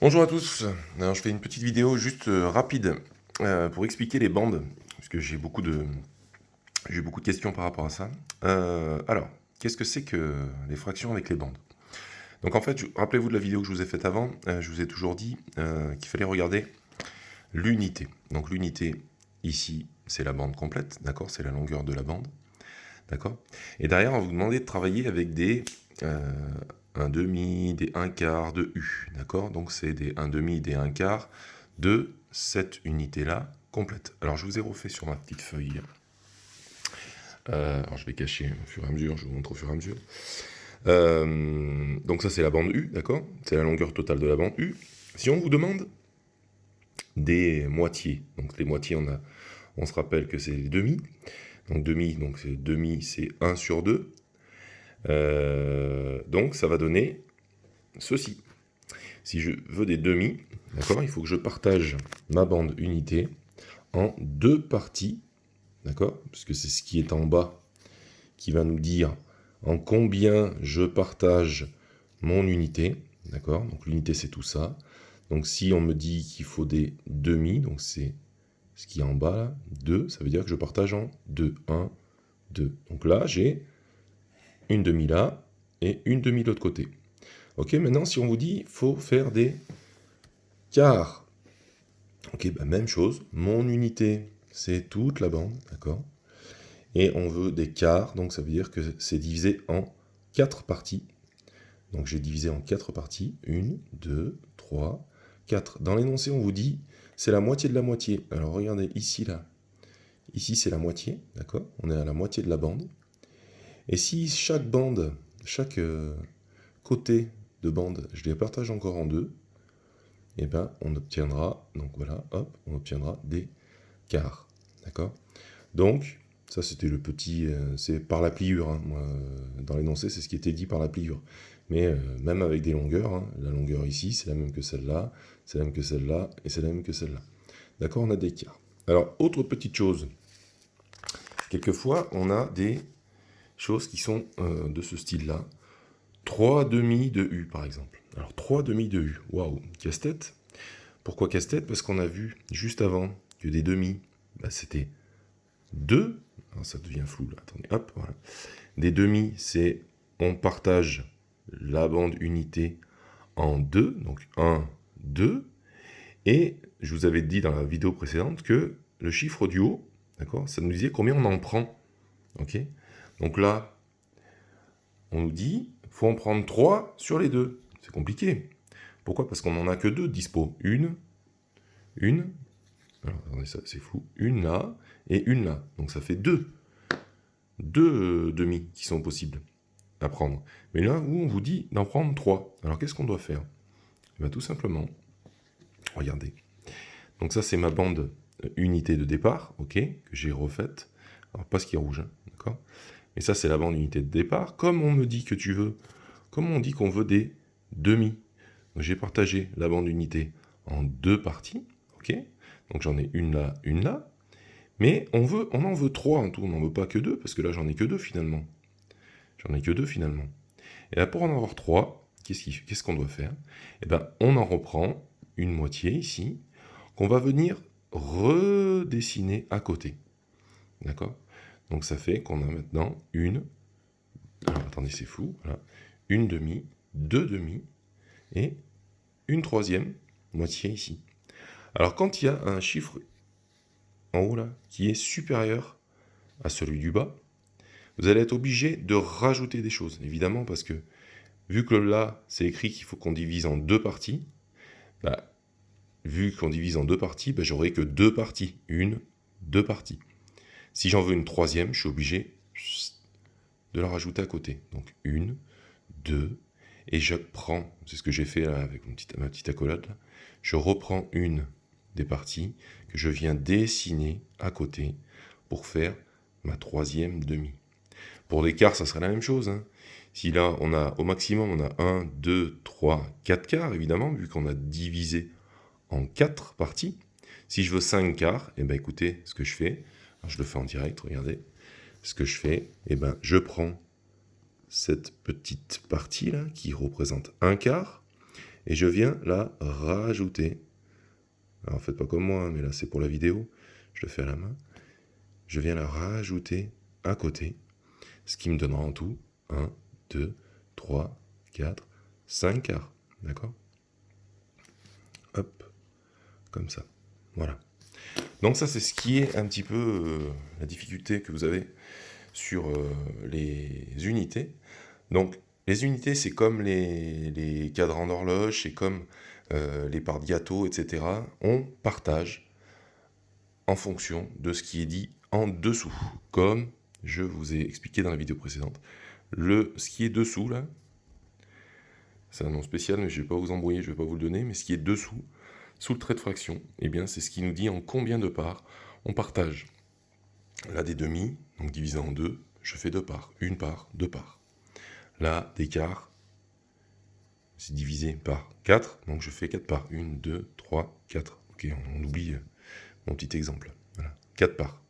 Bonjour à tous. Alors, je fais une petite vidéo juste rapide pour expliquer les bandes, puisque j'ai beaucoup de questions par rapport à ça. Alors, qu'est-ce que c'est que les fractions avec les bandes? Donc en fait, rappelez-vous de la vidéo que je vous ai faite avant, je vous ai toujours dit qu'il fallait regarder l'unité. Donc l'unité, ici, c'est la bande complète, d'accord? C'est la longueur de la bande, d'accord? Et derrière, on va vous demander de travailler avec des un demi, des un quart de U, d'accord? Donc c'est des un demi, des un quart de cette unité-là complète. Alors je vous ai refait sur ma petite feuille. Alors je vais cacher au fur et à mesure, je vous montre au fur et à mesure. Donc ça c'est la bande U, d'accord? C'est la longueur totale de la bande U. Si on vous demande des moitiés, donc les moitiés on se rappelle que c'est les demi. Donc demi c'est 1 sur 2. Donc ça va donner ceci. Si je veux des demi, d'accord, il faut que je partage ma bande unité en deux parties, d'accord, parce que c'est ce qui est en bas qui va nous dire en combien je partage mon unité, d'accord, donc l'unité c'est tout ça. Donc si on me dit qu'il faut des demi, donc c'est ce qui est en bas, là, 2, ça veut dire que je partage en 2, 1, 2. Donc là, j'ai une demi là et une demi de l'autre côté. Ok, maintenant si on vous dit il faut faire des quarts, ok, bah même chose, mon unité c'est toute la bande, d'accord, et on veut des quarts, donc ça veut dire que c'est divisé en 4 parties. Donc j'ai divisé en 4 parties, 1, 2, 3, 4. Dans l'énoncé on vous dit c'est la moitié de la moitié. Alors regardez ici là, ici c'est la moitié, d'accord, on est à la moitié de la bande. Et si chaque bande, chaque côté de bande, je les partage encore en deux, et ben on obtiendra, donc voilà, hop, on obtiendra des quarts, d'accord. Donc ça c'était le petit, c'est par la pliure, hein, moi, dans l'énoncé c'est ce qui était dit par la pliure. Mais même avec des longueurs, hein, la longueur ici c'est la même que celle-là, c'est la même que celle-là, et c'est la même que celle-là. D'accord, on a des quarts. Alors, autre petite chose, quelquefois on a des choses qui sont de ce style-là. 3 demi de U par exemple. Alors 3 demi de U, waouh, casse-tête. Pourquoi casse-tête? Parce qu'on a vu juste avant que des demi, bah, c'était 2. Alors ça devient flou là, attendez, hop, voilà. Des demi, c'est on partage la bande unité en 2, donc 1, 2. Et je vous avais dit dans la vidéo précédente que le chiffre du haut, d'accord, ça nous disait combien on en prend. Ok. Donc là, on nous dit, faut en prendre 3 sur les deux. C'est compliqué. Pourquoi? Parce qu'on n'en a que 2 dispo. Une, alors attendez, ça c'est fou, une là, et une là. Donc ça fait 2. 2 demi qui sont possibles à prendre. Mais là où on vous dit d'en prendre 3. Alors qu'est-ce qu'on doit faire? Eh bien, tout simplement, regardez. Donc ça c'est ma bande unité de départ, ok, que j'ai refaite. Alors pas ce qui est rouge, hein, d'accord. Et ça c'est la bande unité de départ. Comme on me dit que tu veux, comme on dit qu'on veut des demi, j'ai partagé la bande unité en deux parties, ok. Donc j'en ai une là. Mais on en veut 3 en tout, on n'en veut pas que 2, parce que là j'en ai que 2 finalement. J'en ai que 2 finalement. Et là pour en avoir 3, qu'est-ce qu'on doit faire? Eh bien on en reprend une moitié ici, qu'on va venir redessiner à côté. D'accord? Donc ça fait qu'on a maintenant une, alors attendez c'est fou, voilà, une demi, deux demi, et une troisième moitié ici. Alors quand il y a un chiffre en haut là, qui est supérieur à celui du bas, vous allez être obligé de rajouter des choses, évidemment, parce que vu que là, c'est écrit qu'il faut qu'on divise en deux parties, bah, vu qu'on divise en deux parties, bah, j'aurai que deux parties. Une, deux parties. Si j'en veux une troisième, je suis obligé de la rajouter à côté. Donc une, deux, et je prends, c'est ce que j'ai fait là avec ma petite accolade, là, je reprends une des parties que je viens dessiner à côté pour faire ma troisième demi. Pour l'écart, ça serait la même chose. Hein. Si là, on a au maximum, on a 1, 2, 3, 4 quarts, évidemment, vu qu'on a divisé en 4 parties. Si je veux 5 quarts, eh ben, écoutez, ce que je fais, je le fais en direct, regardez, ce que je fais, eh ben, je prends cette petite partie-là, qui représente un quart, et je viens la rajouter. Alors faites pas comme moi, hein, mais là c'est pour la vidéo, je le fais à la main. Je viens la rajouter à côté, ce qui me donnera en tout 1, 2, 3, 4, 5 quarts. D'accord? Hop, comme ça. Voilà. Donc ça, c'est ce qui est un petit peu la difficulté que vous avez sur les unités. Donc, les unités, c'est comme les cadrans d'horloge, c'est comme les parts de gâteau, etc. On partage en fonction de ce qui est dit en dessous. Comme je vous ai expliqué dans la vidéo précédente. Ce qui est dessous, là, c'est un nom spécial, mais je ne vais pas vous embrouiller, je ne vais pas vous le donner, mais ce qui est dessous, sous le trait de fraction, eh bien, c'est ce qui nous dit en combien de parts on partage. Là, des demi, donc divisé en 2, je fais 2 parts. 1 part, 2 parts. Là, des quarts, c'est divisé par 4, donc je fais 4 parts. 1, 2, 3, 4. Ok, on oublie mon petit exemple. Voilà, 4 parts.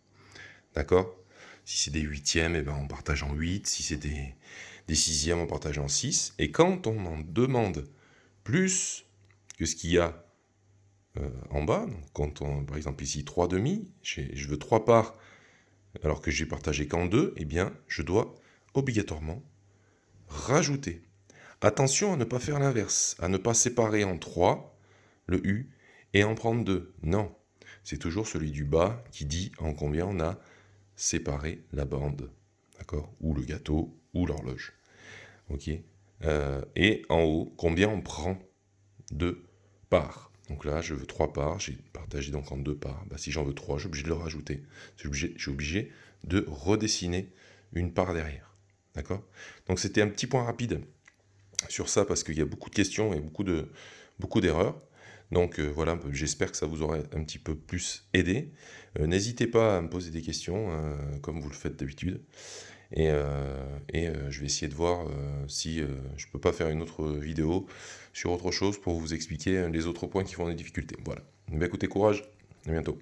D'accord? Si c'est des huitièmes, eh ben on partage en 8. Si c'est des sixièmes, on partage en 6. Et quand on en demande plus que ce qu'il y a en bas, donc quand on, par exemple ici 3 demi, je veux 3 parts alors que j'ai partagé qu'en 2, eh bien je dois obligatoirement rajouter. Attention à ne pas faire l'inverse, à ne pas séparer en 3 le U et en prendre 2. Non, c'est toujours celui du bas qui dit en combien on a séparé la bande, d'accord? Ou le gâteau, ou l'horloge. Ok. Et en haut, combien on prend de parts. Donc là, je veux 3 parts, j'ai partagé donc en 2 parts. Bah, si j'en veux 3, je suis obligé de le rajouter. Je suis obligé de redessiner une part derrière. D'accord? Donc c'était un petit point rapide sur ça parce qu'il y a beaucoup de questions et beaucoup d'erreurs. Donc voilà, j'espère que ça vous aura un petit peu plus aidé. N'hésitez pas à me poser des questions comme vous le faites d'habitude. Et je vais essayer de voir si je peux pas faire une autre vidéo sur autre chose pour vous expliquer les autres points qui font des difficultés. Voilà. Mais écoutez, courage, à bientôt.